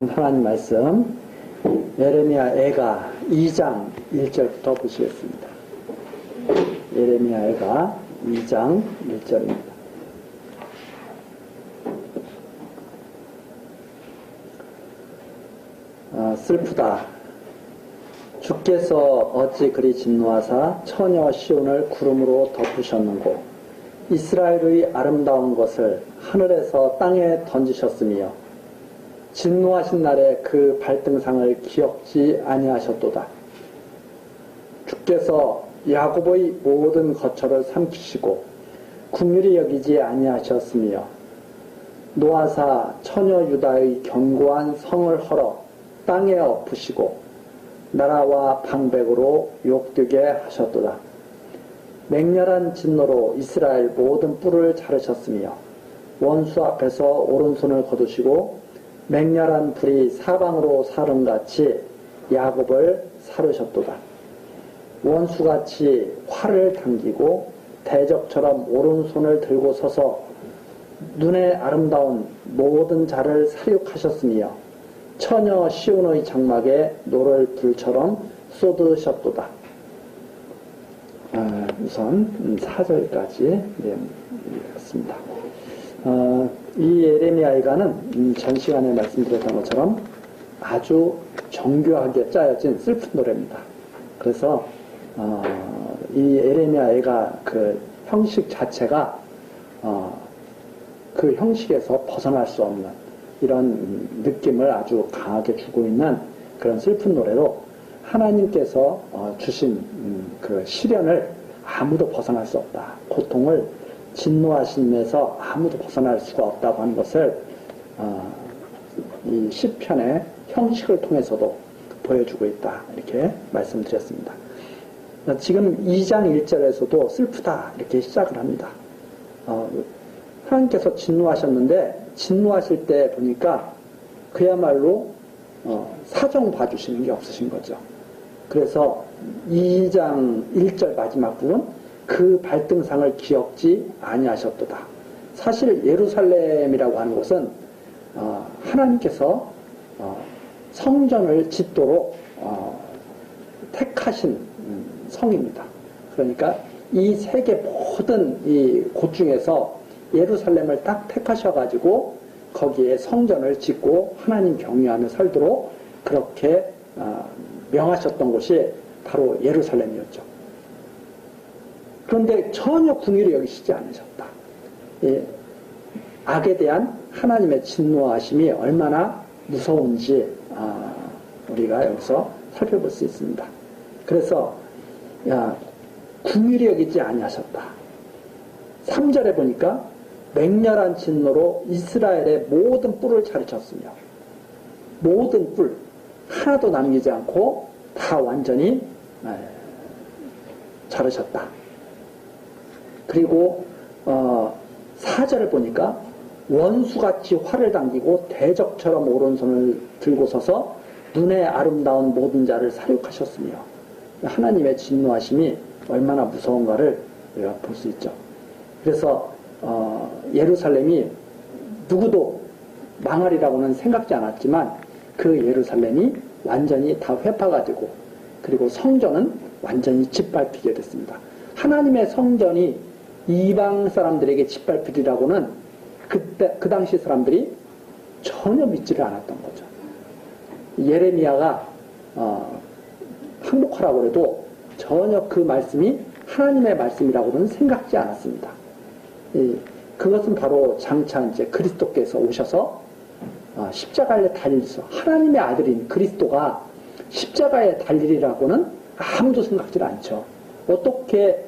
하나님 말씀 예레미야 애가 2장 1절부터 보시겠습니다. 예레미야 애가 2장 1절입니다. 슬프다. 주께서 어찌 그리 진노하사 처녀 시온을 구름으로 덮으셨는고 이스라엘의 아름다운 것을 하늘에서 땅에 던지셨으며 진노하신 날에 그 발등상을 기억지 아니하셨도다. 주께서 야곱의 모든 거처를 삼키시고 긍휼히 여기지 아니하셨으며 노아사 처녀 유다의 견고한 성을 헐어 땅에 엎으시고 나라와 방백으로 욕되게 하셨도다. 맹렬한 진노로 이스라엘 모든 뿔을 자르셨으며 원수 앞에서 오른손을 거두시고 맹렬한 불이 사방으로 사름같이 야곱을 사르셨도다. 원수같이 활을 당기고 대적처럼 오른손을 들고 서서 눈에 아름다운 모든 자를 사육하셨으며 처녀 시온의 장막에 노를 불처럼 쏟으셨도다. 우선 4절까지 읽겠습니다. 이 예레미야가는 전 시간에 말씀드렸던 것처럼 아주 정교하게 짜여진 슬픈 노래입니다. 그래서 이 예레미야가 그 형식 자체가 그 형식에서 벗어날 수 없는 이런 느낌을 아주 강하게 주고 있는 그런 슬픈 노래로 하나님께서 주신 그 시련을 아무도 벗어날 수 없다. 고통을 진노하심에서 아무도 벗어날 수가 없다고 하는 것을 이 시편의 형식을 통해서도 보여주고 있다. 이렇게 말씀드렸습니다. 지금 2장 1절에서도 슬프다 이렇게 시작을 합니다. 하나님께서 진노하셨는데 진노하실 때 보니까 그야말로 사정 봐주시는 게 없으신 거죠. 그래서 2장 1절 마지막 부분 그 발등상을 기억지 아니하셨도다. 사실 예루살렘이라고 하는 것은 하나님께서 성전을 짓도록 택하신 성입니다. 그러니까 이 세계 모든 이 곳 중에서 예루살렘을 딱 택하셔가지고 거기에 성전을 짓고 하나님 경외하며 살도록 그렇게 명하셨던 곳이 바로 예루살렘이었죠. 그런데 전혀 긍휼히 여기시지 않으셨다. 악에 대한 하나님의 진노하심이 얼마나 무서운지 우리가 여기서 살펴볼 수 있습니다. 그래서 긍휼히 여기지 아니하셨다. 3절에 보니까 맹렬한 진노로 이스라엘의 모든 뿔을 자르셨으며 모든 뿔 하나도 남기지 않고 다 완전히 자르셨다. 그리고 4절을 보니까 원수같이 활을 당기고 대적처럼 오른손을 들고 서서 눈에 아름다운 모든 자를 사육하셨으며 하나님의 진노하심이 얼마나 무서운가를 우리가 볼 수 있죠. 그래서 예루살렘이 누구도 망하리라고는 생각지 않았지만 그 예루살렘이 완전히 다 회파가 되고 그리고 성전은 완전히 짓밟히게 됐습니다. 하나님의 성전이 이방 사람들에게 짓밟히리라고는 그 당시 사람들이 전혀 믿지를 않았던 거죠. 예레미야가 항복하라고 해도 전혀 그 말씀이 하나님의 말씀이라고는 생각지 않았습니다. 그것은 바로 장차 이제 그리스도께서 오셔서 십자가에 달리셔서 하나님의 아들인 그리스도가 십자가에 달리리라고는 아무도 생각지 않죠. 어떻게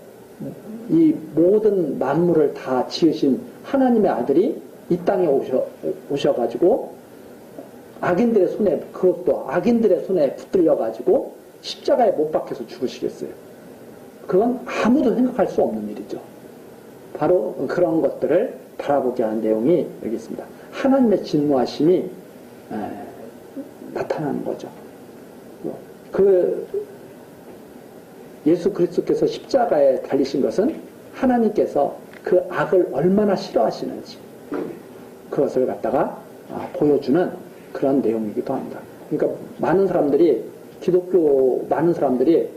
이 모든 만물을 다 지으신 하나님의 아들이 이 땅에 오셔가지고 악인들의 손에 그것도 악인들의 손에 붙들려가지고 십자가에 못 박혀서 죽으시겠어요. 그건 아무도 생각할 수 없는 일이죠. 바로 그런 것들을 바라보게 하는 내용이 여기 있습니다. 하나님의 진노하심이 나타나는 거죠. 그 예수 그리스도께서 십자가에 달리신 것은 하나님께서 그 악을 얼마나 싫어하시는지 그것을 갖다가 보여주는 그런 내용이기도 합니다. 그러니까 기독교 많은 사람들이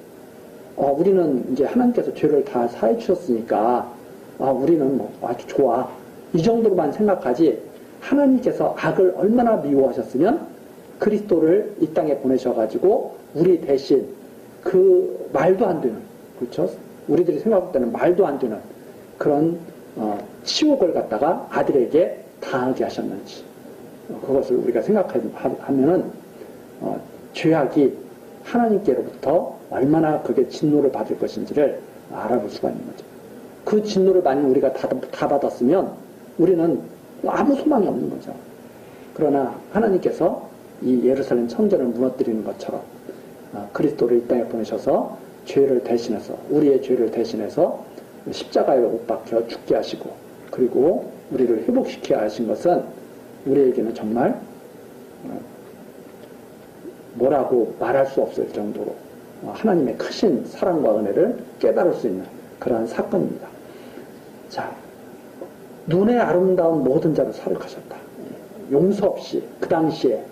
우리는 이제 하나님께서 죄를 다 사해 주셨으니까 우리는 뭐 아주 좋아, 이 정도로만 생각하지, 하나님께서 악을 얼마나 미워하셨으면 그리스도를 이 땅에 보내셔가지고 우리 대신 그 말도 안 되는, 그렇죠? 우리들이 생각할 때는 말도 안 되는 그런 치욕을 갖다가 아들에게 당하게 하셨는지, 그것을 우리가 생각하면은 죄악이 하나님께로부터 얼마나 그게 진노를 받을 것인지를 알아볼 수가 있는 거죠. 그 진노를 만약 우리가 다 받았으면 우리는 아무 소망이 없는 거죠. 그러나 하나님께서 이 예루살렘 성전을 무너뜨리는 것처럼 그리스도를 이 땅에 보내셔서 죄를 대신해서, 우리의 죄를 대신해서 십자가에 못 박혀 죽게 하시고, 그리고 우리를 회복시키게 하신 것은 우리에게는 정말 뭐라고 말할 수 없을 정도로 하나님의 크신 사랑과 은혜를 깨달을 수 있는 그러한 사건입니다. 자, 눈에 아름다운 모든 자를 사륙하셨다. 용서 없이 그 당시에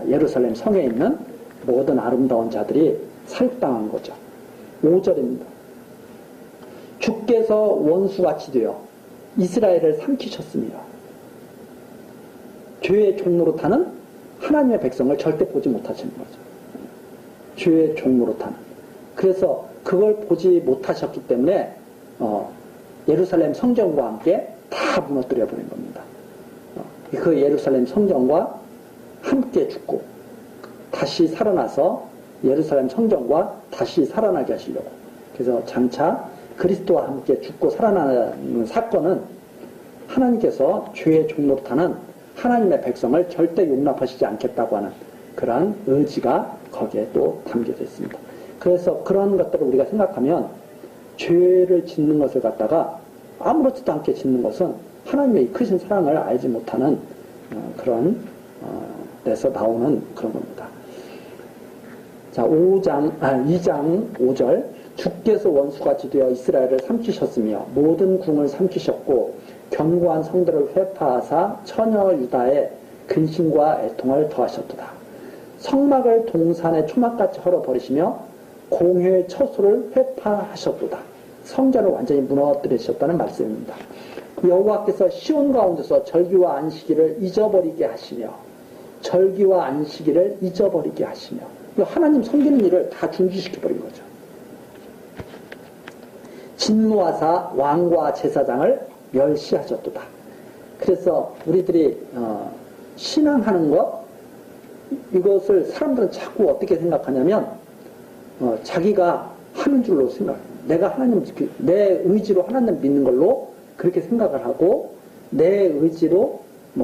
예루살렘 성에 있는 모든 아름다운 자들이 사륙당한 거죠. 5절입니다. 주께서 원수같이 되어 이스라엘을 삼키셨으며 죄의 종로로 타는 하나님의 백성을 절대 보지 못하시는 거죠. 죄의 종로로 타는. 그래서 그걸 보지 못하셨기 때문에 예루살렘 성전과 함께 다 무너뜨려 버린 겁니다. 그 예루살렘 성전과 함께 죽고 다시 살아나서 예루살렘 성전과 다시 살아나게 하시려고. 그래서 장차 그리스도와 함께 죽고 살아나는 사건은 하나님께서 죄의 종로로 타는 하나님의 백성을 절대 용납하시지 않겠다고 하는 그러한 의지가 거기에 또 담겨져 있습니다. 그래서 그런 것들을 우리가 생각하면 죄를 짓는 것을 갖다가 아무렇지도 않게 짓는 것은 하나님의 크신 사랑을 알지 못하는 그런 데서 나오는 그런 겁니다. 자, 2장 5절. 주께서 원수같이 되어 이스라엘을 삼키셨으며 모든 궁을 삼키셨고 견고한 성들을 회파하사 처녀 유다의 근심과 애통을 더하셨도다. 성막을 동산의 초막같이 헐어버리시며 공회의 처소를 회파하셨도다. 성전을 완전히 무너뜨리셨다는 말씀입니다. 여호와께서 시온 가운데서 절기와 안식일을 잊어버리게 하시며 하나님 섬기는 일을 다 중지시켜버린 거죠. 진노하사 왕과 제사장을 멸시하셨도다. 그래서 우리들이 신앙하는 것, 이것을 사람들은 자꾸 어떻게 생각하냐면 자기가 하는 줄로 생각해요. 내가 내 의지로 하나님 믿는 걸로 그렇게 생각을 하고 내 의지로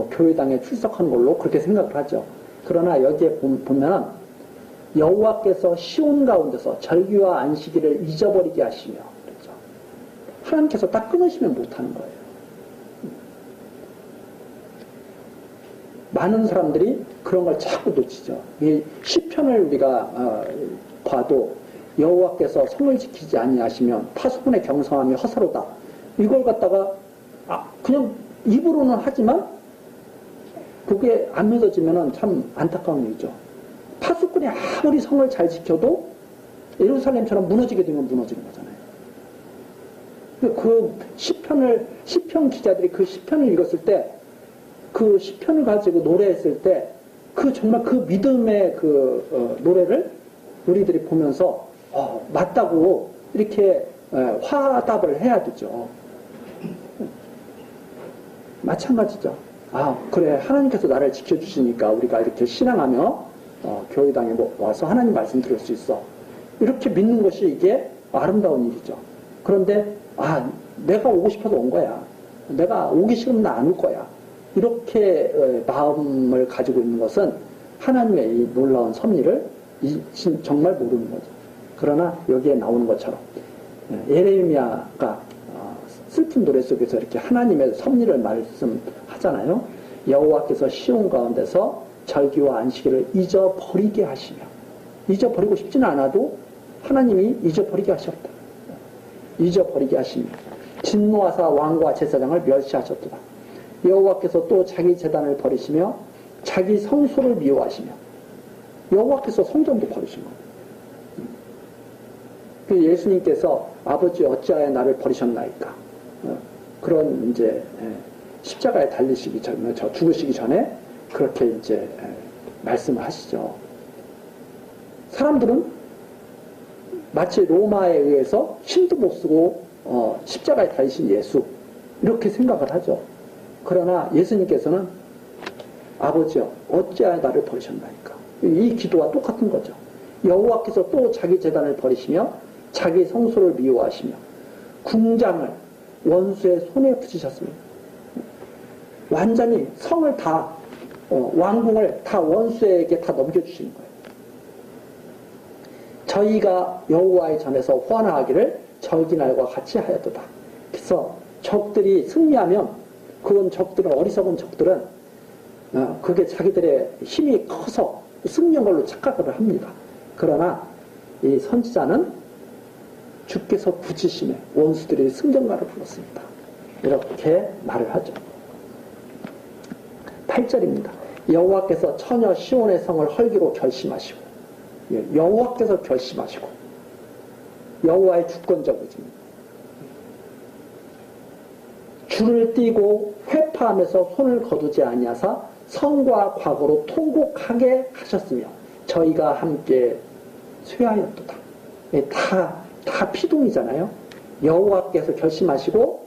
교회당에 출석하는 걸로 그렇게 생각을 하죠. 그러나 여기에 보면 여호와께서 시온 가운데서 절기와 안식일을 잊어버리게 하시며, 그렇죠. 하나님께서 딱 끊으시면 못하는 거예요. 많은 사람들이 그런 걸 자꾸 놓치죠. 이 시편을 우리가 봐도 여호와께서 성을 지키지 아니하시면 파수꾼의 경성함이 허사로다. 이걸 갖다가 그냥 입으로는 하지만 그게 안 믿어지면 참 안타까운 일이죠. 파수꾼이 아무리 성을 잘 지켜도 예루살렘처럼 무너지게 되면 무너지는 거잖아요. 그 시편 기자들이 그 시편을 읽었을 때, 그 시편을 가지고 노래했을 때, 정말 그 믿음의 노래를 우리들이 보면서, 맞다고 이렇게 화답을 해야 되죠. 마찬가지죠. 그래, 하나님께서 나를 지켜주시니까 우리가 이렇게 신앙하며 교회당에 와서 하나님 말씀 들을 수 있어. 이렇게 믿는 것이 이게 아름다운 일이죠. 그런데 내가 오고 싶어서 온 거야. 내가 오기 싫으면 나 안 올 거야. 이렇게 마음을 가지고 있는 것은 하나님의 이 놀라운 섭리를 정말 모르는 거죠. 그러나 여기에 나오는 것처럼 예레미야가 슬픈 노래 속에서 이렇게 하나님의 섭리를 말씀하잖아요. 여호와께서 시온 가운데서 절기와 안식일을 잊어버리게 하시며, 잊어버리고 싶지는 않아도 하나님이 잊어버리게 하셨다. 잊어버리게 하시며 진노하사 왕과 제사장을 멸시하셨도다. 여호와께서 또 자기 제단을 버리시며 자기 성소를 미워하시며 여호와께서 성전도 버리신 거예요. 그 예수님께서 아버지 어찌하여 나를 버리셨나이까? 그런 이제 십자가에 달리시기 전에, 죽으시기 전에 그렇게 이제 말씀을 하시죠. 사람들은 마치 로마에 의해서 힘도 못 쓰고 십자가에 달리신 예수 이렇게 생각을 하죠. 그러나 예수님께서는 아버지여 어찌하여 나를 버리셨나이까? 이 기도와 똑같은 거죠. 여호와께서 또 자기 제단을 버리시며 자기 성소를 미워하시며 궁장을 원수의 손에 붙이셨습니다. 완전히 성을 다 왕궁을 다 원수에게 다 넘겨주시는 거예요. 저희가 여호와의 전에서 환호하기를 절기날과 같이 하였도다. 그래서 적들이 승리하면 그건 적들은 어리석은 적들은 그게 자기들의 힘이 커서 승리한 걸로 착각을 합니다. 그러나 이 선지자는 주께서 붙이심에 원수들이 승전가를 불렀습니다. 이렇게 말을 하죠. 8절입니다. 여호와께서 처녀 시온의 성을 헐기로 결심하시고, 여호와께서 결심하시고, 여호와의 주권적이십니다. 줄을 띠고 회파하면서 손을 거두지 아니하사 성과 과거로 통곡하게 하셨으며 저희가 함께 쇠하였도다. 다 피동이잖아요. 여호와께서 결심하시고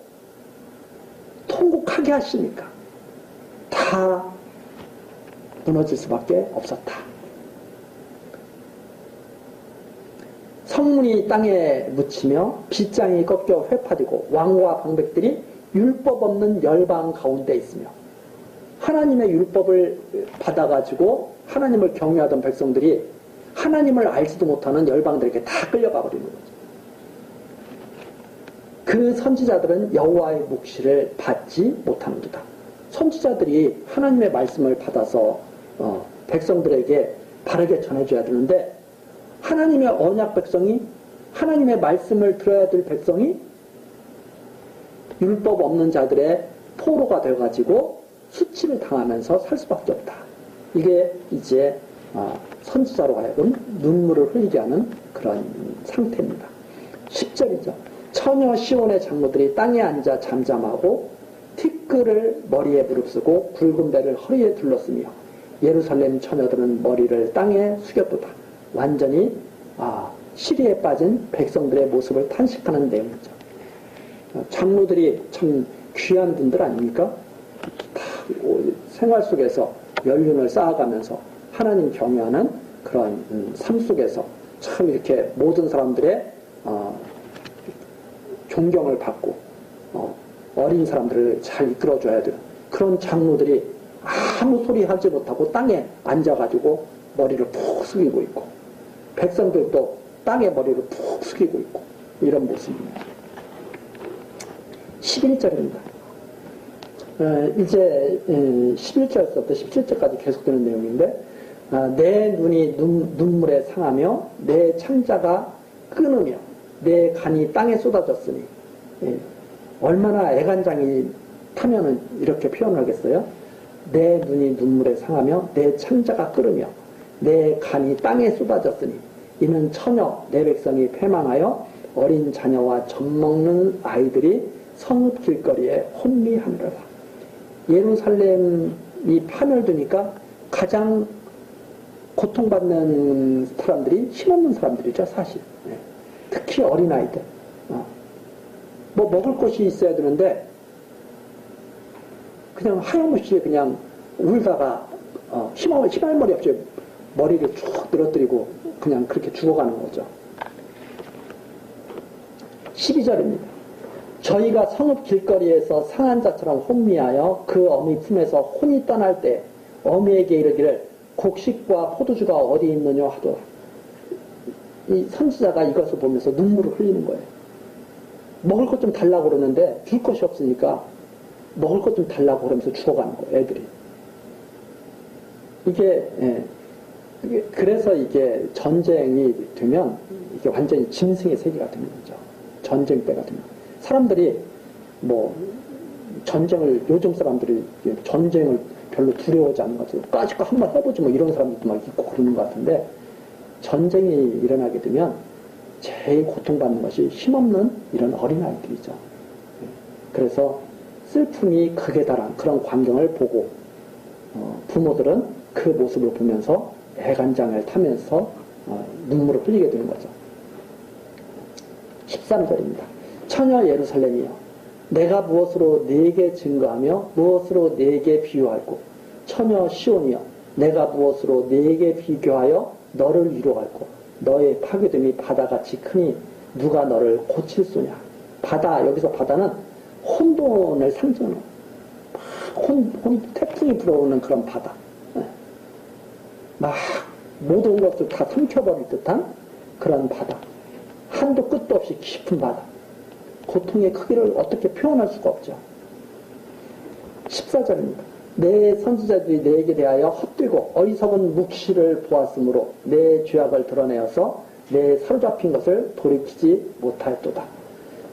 통곡하게 하시니까 다 무너질 수밖에 없었다. 성문이 땅에 묻히며 빗장이 꺾여 회파되고 왕과 방백들이 율법 없는 열방 가운데 있으며 하나님의 율법을 받아가지고 하나님을 경외하던 백성들이 하나님을 알지도 못하는 열방들에게 다 끌려가 버리는 거죠. 그 선지자들은 여호와의 묵시를 받지 못하는도다. 선지자들이 하나님의 말씀을 받아서 백성들에게 바르게 전해줘야 되는데 하나님의 언약 백성이 하나님의 말씀을 들어야 될 백성이 율법 없는 자들의 포로가 되어가지고 수치를 당하면서 살 수밖에 없다. 이게 이제 선지자로 하여금 눈물을 흘리게 하는 그런 상태입니다. 10절이죠. 처녀 시온의 장로들이 땅에 앉아 잠잠하고 티끌을 머리에 무릅쓰고 굵은 배를 허리에 둘렀으며 예루살렘 처녀들은 머리를 땅에 숙였도다. 완전히 시리에 빠진 백성들의 모습을 탄식하는 내용이죠. 장로들이 참 귀한 분들 아닙니까? 다 생활 속에서 연륜을 쌓아가면서 하나님 경외하는 그런 삶 속에서 참 이렇게 모든 사람들의 존경을 받고 어린 사람들을 잘 이끌어줘야 되는 그런 장로들이 아무 소리 하지 못하고 땅에 앉아가지고 머리를 푹 숙이고 있고 백성들도 땅에 머리를 푹 숙이고 있고 이런 모습입니다. 11절입니다. 이제 11절에서부터 17절까지 계속되는 내용인데 내 눈이 눈물에 상하며 내 창자가 끊으며 내 간이 땅에 쏟아졌으니 얼마나 애간장이 타면은 이렇게 표현하겠어요? 내 눈이 눈물에 상하며 내 창자가 끓으며 내 간이 땅에 쏟아졌으니 이는 처녀 내 백성이 패망하여 어린 자녀와 젖먹는 아이들이 성읍 길거리에 혼미하느라. 예루살렘이 파멸되니까 가장 고통받는 사람들이 힘없는 사람들이죠, 사실. 특히 어린아이들. 뭐 먹을 것이 있어야 되는데 그냥 하염없이 그냥 울다가 희망머리 없이 머리를 쭉 늘어뜨리고 그냥 그렇게 죽어가는 거죠. 12절입니다. 저희가 성읍 길거리에서 상한 자처럼 혼미하여 그 어미 품에서 혼이 떠날 때 어미에게 이르기를 곡식과 포도주가 어디 있느냐 하더라. 이 선지자가 이것을 보면서 눈물을 흘리는 거예요. 먹을 것 좀 달라고 그러는데 줄 것이 없으니까 먹을 것 좀 달라고 그러면서 죽어가는 거예요, 애들이. 그래서 이게 전쟁이 되면 이게 완전히 짐승의 세계가 되는 거죠. 전쟁 때가 되면. 사람들이 전쟁을, 요즘 사람들이 전쟁을 별로 두려워하지 않는 것 같아요. 까짓거 한번 해보지 뭐 이런 사람들도 막 있고 그러는 것 같은데, 전쟁이 일어나게 되면 제일 고통받는 것이 힘없는 이런 어린아이들이죠. 그래서 슬픔이 극에 달한 그런 광경을 보고 부모들은 그 모습을 보면서 애간장을 타면서 눈물을 흘리게 되는 거죠. 13절입니다. 처녀 예루살렘이여, 내가 무엇으로 네게 증거하며 무엇으로 네게 비유할꼬. 처녀 시온이여, 내가 무엇으로 네게 비교하여 너를 위로할꼬. 너의 파괴됨이 바다같이 크니 누가 너를 고칠 소냐. 바다, 여기서 바다는 혼돈을 상징하는, 태풍이 불어오는 그런 바다. 막 모든 것을 다 삼켜버릴 듯한 그런 바다. 한도 끝도 없이 깊은 바다. 고통의 크기를 어떻게 표현할 수가 없죠. 14절입니다. 내 선지자들이 내게 대하여 헛되고 어리석은 묵시를 보았으므로 내 죄악을 드러내어서 내 사로잡힌 것을 돌이키지 못할도다.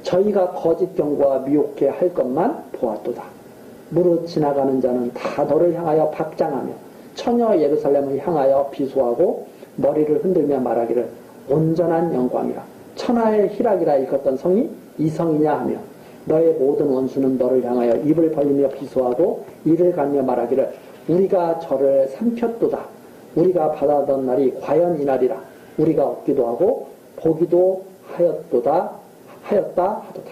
저희가 거짓 경고와 미혹해 할 것만 보았도다. 무릇 지나가는 자는 다 너를 향하여 박장하며 처녀 예루살렘을 향하여 비소하고 머리를 흔들며 말하기를 온전한 영광이라. 천하의 희락이라 일컫던 성이 이 성이냐 하며 너의 모든 원수는 너를 향하여 입을 벌리며 비소하고 이를 갈며 말하기를 우리가 저를 삼켰도다. 우리가 받아던 날이 과연 이날이라. 우리가 얻기도 하고 보기도 하였다 하도다.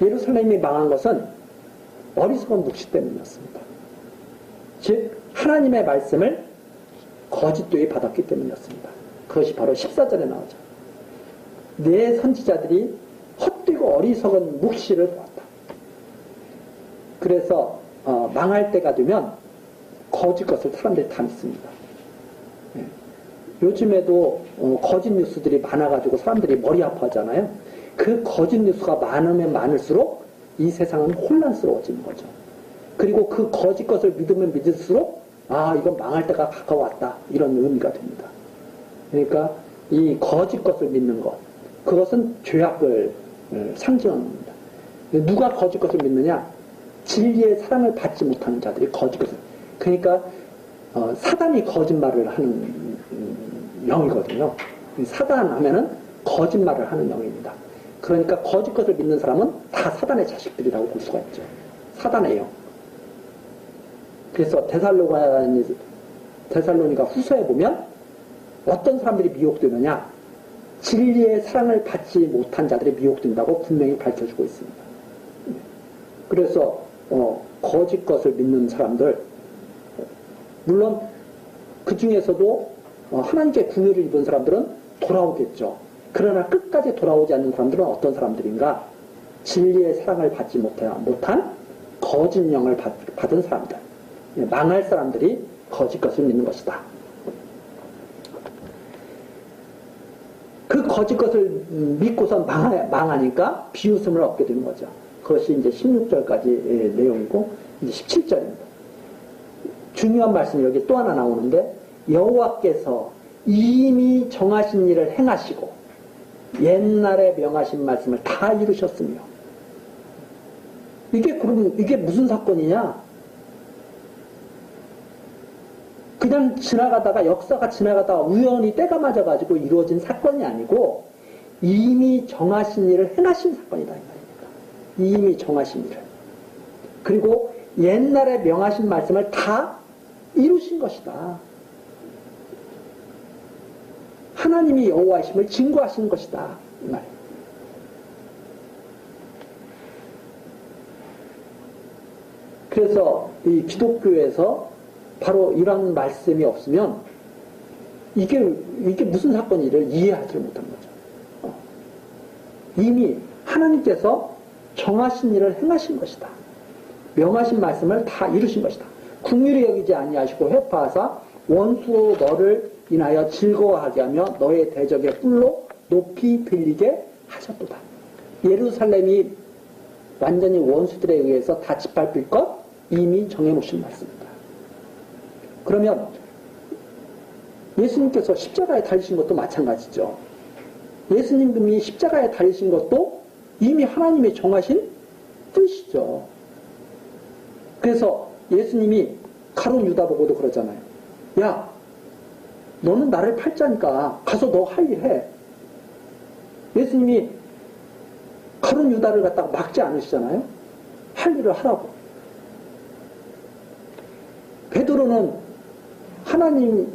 예루살렘이 망한 것은 어리석은 묵시 때문이었습니다. 즉 하나님의 말씀을 거짓되이 받았기 때문이었습니다. 그것이 바로 14절에 나오죠. 내 선지자들이 헛되고 어리석은 묵시를 보았다. 그래서 망할 때가 되면 거짓 것을 사람들이 다 믿습니다. 요즘에도 거짓 뉴스들이 많아가지고 사람들이 머리 아파하잖아요. 그 거짓 뉴스가 많으면 많을수록 이 세상은 혼란스러워지는 거죠. 그리고 그 거짓 것을 믿으면 믿을수록 이건 망할 때가 가까웠다, 이런 의미가 됩니다. 그러니까 이 거짓 것을 믿는 것, 그것은 죄악을 상징하는 겁니다. 누가 거짓 것을 믿느냐? 진리의 사랑을 받지 못하는 자들이 거짓 것을. 그러니까 사단이 거짓말을 하는 영이거든요. 사단 하면은 거짓말을 하는 영입니다. 그러니까 거짓 것을 믿는 사람은 다 사단의 자식들이라고 볼 수가 있죠. 사단의 영. 그래서 데살로니가 후서에 보면 어떤 사람들이 미혹되느냐? 진리의 사랑을 받지 못한 자들이 미혹된다고 분명히 밝혀주고 있습니다. 그래서 거짓 것을 믿는 사람들, 물론 그 중에서도 하나님께 긍휼을 입은 사람들은 돌아오겠죠. 그러나 끝까지 돌아오지 않는 사람들은 어떤 사람들인가? 진리의 사랑을 받지 못한 거짓 영을 받은 사람들, 망할 사람들이 거짓 것을 믿는 것이다. 그 거짓 것을 믿고서 망하니까 비웃음을 얻게 되는 거죠. 그것이 이제 16절까지 내용이고, 이제 17절입니다. 중요한 말씀이 여기 또 하나 나오는데, 여호와께서 이미 정하신 일을 행하시고 옛날에 명하신 말씀을 다 이루셨으며. 이게 무슨 사건이냐? 그냥 지나가다가, 역사가 지나가다가 우연히 때가 맞아가지고 이루어진 사건이 아니고 이미 정하신 일을 행하신 사건이다, 이 말입니다. 이미 정하신 일을. 그리고 옛날에 명하신 말씀을 다 이루신 것이다. 하나님이 여호와이심을 증거하신 것이다, 이 말입니다. 그래서 이 기독교에서 바로 이런 말씀이 없으면 이게 무슨 사건인지를 이해하지 못하는 거죠. 이미 하나님께서 정하신 일을 행하신 것이다. 명하신 말씀을 다 이루신 것이다. 긍휼히 여기지 아니하시고 회파하사 원수로 너를 인하여 즐거워하게 하며 너의 대적의 뿔로 높이 들리게 하셨도다. 예루살렘이 완전히 원수들에 의해서 다 짓밟힐 것 이미 정해놓으신 말씀입니다. 그러면 예수님께서 십자가에 달리신 것도 마찬가지죠. 예수님이 십자가에 달리신 것도 이미 하나님이 정하신 뜻이죠. 그래서 예수님이 가룟 유다 보고도 그러잖아요. 야, 너는 나를 팔자니까 가서 너 할 일 해. 예수님이 가룟 유다를 갖다가 막지 않으시잖아요. 할 일을 하라고. 베드로는 하나님이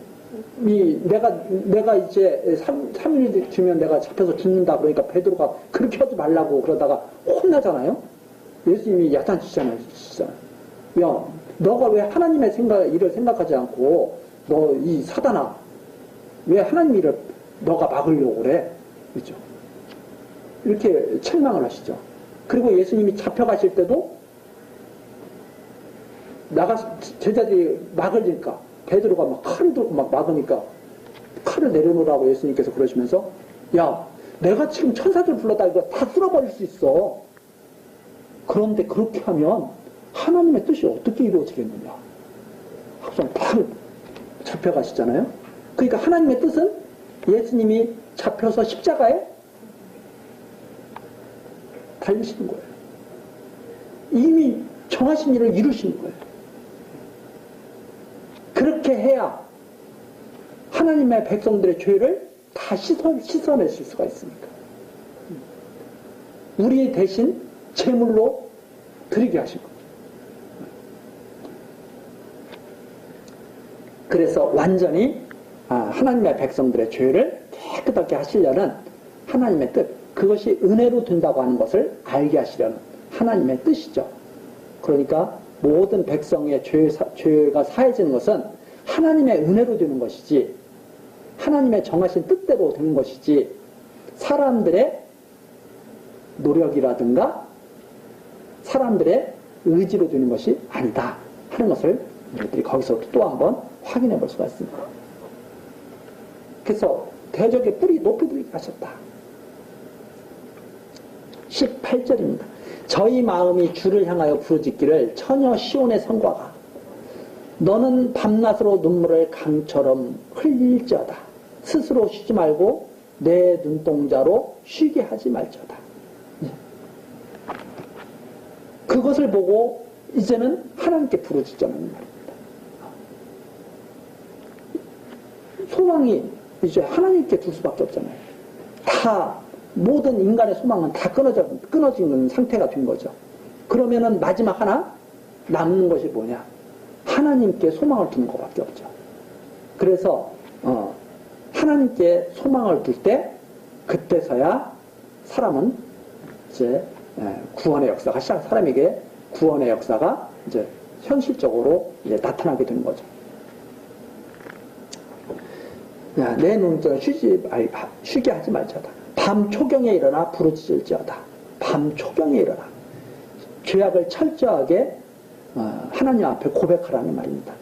내가 이제 3일 주면 내가 잡혀서 죽는다 그러니까 베드로가 그렇게 하지 말라고 그러다가 혼나잖아요. 예수님이 야단치잖아요. 야, 너가 왜 하나님의 일을 생각하지 않고 너 이 사단아 왜 하나님 일을 너가 막으려고 그래? 그렇죠? 이렇게 책망을 하시죠. 그리고 예수님이 잡혀가실 때도 제자들이 막으니까 베드로가 막 칼을 들고 막 막으니까 칼을 내려놓으라고 예수님께서 그러시면서 야, 내가 지금 천사들 불러다 이거 다 쓸어버릴 수 있어. 그런데 그렇게 하면 하나님의 뜻이 어떻게 이루어지겠느냐. 항상 바로 잡혀가시잖아요. 그러니까 하나님의 뜻은 예수님이 잡혀서 십자가에 달리시는 거예요. 이미 정하신 일을 이루시는 거예요. 그렇게 해야 하나님의 백성들의 죄를 다 씻어내실 수가 있으니까. 우리 대신 제물로 드리게 하신 거예요. 그래서 완전히 하나님의 백성들의 죄를 깨끗하게 하시려는 하나님의 뜻, 그것이 은혜로 된다고 하는 것을 알게 하시려는 하나님의 뜻이죠. 그러니까 모든 백성의 죄가 사해지는 것은 하나님의 은혜로 되는 것이지 하나님의 정하신 뜻대로 되는 것이지 사람들의 노력이라든가 사람들의 의지로 되는 것이 아니다 하는 것을 우리들이 거기서 또 한번 확인해 볼 수가 있습니다. 그래서 대적의 뿌리 높이 들게 하셨다. 18절입니다. 저희 마음이 주를 향하여 부르짖기를 처녀 시온의 성과가 너는 밤낮으로 눈물을 강처럼 흘릴지어다. 스스로 쉬지 말고 내 눈동자로 쉬게 하지 말지어다. 그것을 보고 이제는 하나님께 부르짖자는 말입니다. 소망이 이제 하나님께 둘 수밖에 없잖아요. 다 모든 인간의 소망은 다 끊어지는 상태가 된 거죠. 그러면은 마지막 하나 남는 것이 뭐냐? 하나님께 소망을 두는 것밖에 없죠. 그래서 하나님께 소망을 둘 때 그때서야 사람은 이제 구원의 역사가 사람에게 구원의 역사가 이제 현실적으로 이제 나타나게 되는 거죠. 야, 내 눈을 쉬게 하지 말자다. 밤 초경에 일어나 부르짖을지어다. 밤 초경에 일어나 죄악을 철저하게 하나님 앞에 고백하라는 말입니다.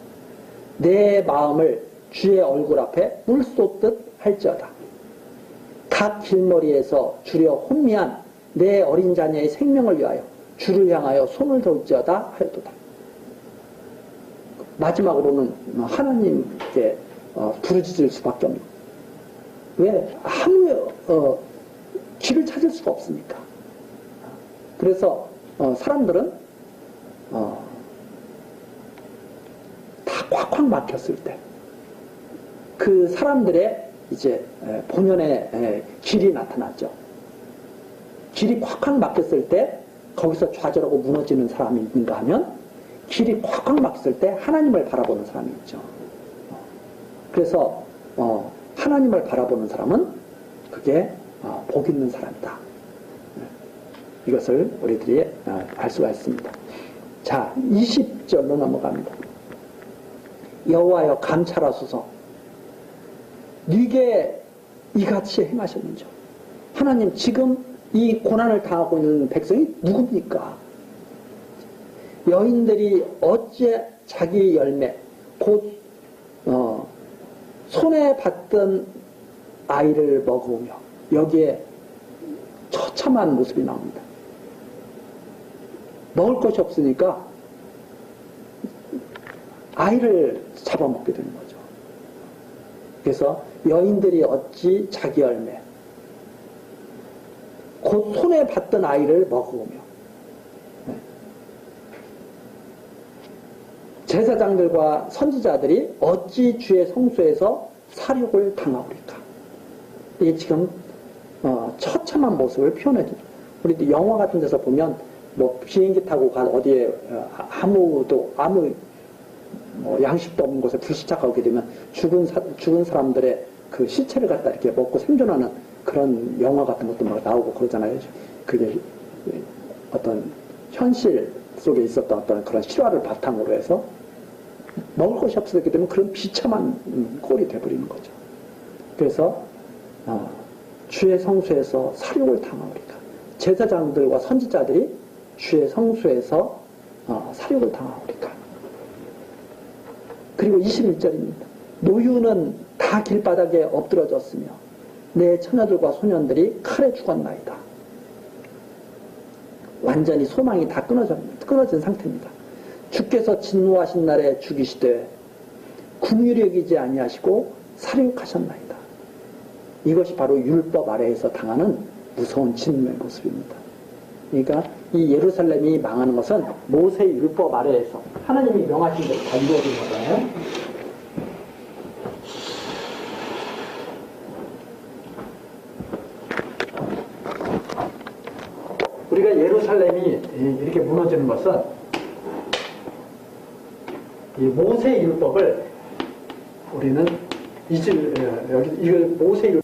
내 마음을 주의 얼굴 앞에 물 쏟듯 할지어다. 각 길머리에서 주려 혼미한 내 어린 자녀의 생명을 위하여 주를 향하여 손을 들지어다 하였도다. 마지막으로는 하나님께 부르짖을 수밖에 없는. 왜? 아무 길을 찾을 수가 없으니까. 그래서 사람들은 다 꽉꽉 막혔을 때 그 사람들의 이제 본연의 길이 나타났죠. 길이 꽉꽉 막혔을 때 거기서 좌절하고 무너지는 사람이 있는가 하면 길이 꽉꽉 막혔을 때 하나님을 바라보는 사람이 있죠. 그래서 하나님을 바라보는 사람은 그게 복 있는 사람이다. 이것을 우리들이 알 수가 있습니다. 자, 20절로 넘어갑니다. 여호와여 감찰하소서 네게 이같이 행하셨는지. 하나님 지금 이 고난을 당하고 있는 백성이 누굽니까? 여인들이 어째 자기 열매 곧 손에 받던 아이를 먹으며 여기에 처참한 모습이 나옵니다. 먹을 것이 없으니까 아이를 잡아먹게 되는 거죠. 그래서 여인들이 어찌 자기 열매 곧 손에 받던 아이를 먹으며 제사장들과 선지자들이 어찌 주의 성소에서 살육을 당하오리까. 이게 지금 처참한 모습을 표현해 줍니다. 우리 영화 같은 데서 보면 뭐 비행기 타고 어디에 아무 양식도 없는 곳에 불시착하게 되면 죽은 사람들의 그 시체를 갖다 이렇게 먹고 생존하는 그런 영화 같은 것도 막 나오고 그러잖아요. 그게 어떤 현실 속에 있었던 어떤 그런 실화를 바탕으로 해서 먹을 것이 없어졌기 때문에 그런 비참한 꼴이 돼버리는 거죠. 그래서 주의 성소에서 살육을 당하오리까. 제사장들과 선지자들이 주의 성소에서 살육을 당하오리까. 그리고 21절입니다. 노유는 다 길바닥에 엎드러졌으며 내 처녀들과 소년들이 칼에 죽었나이다. 완전히 소망이 다 끊어진 상태입니다. 주께서 진노하신 날에 죽이시되 긍휼히 여기지 아니하시고 살육하셨나이다. 이것이 바로 율법 아래에서 당하는 무서운 진노의 모습입니다. 그러니까 이 예루살렘이 망하는 것은 모세의 율법 아래에서 하나님이 명하신 대로 다 이루어진 거잖아요. 우리가 예루살렘이 이렇게 무너지는 것은 이 모세의 율법을 우리는 이걸 모세의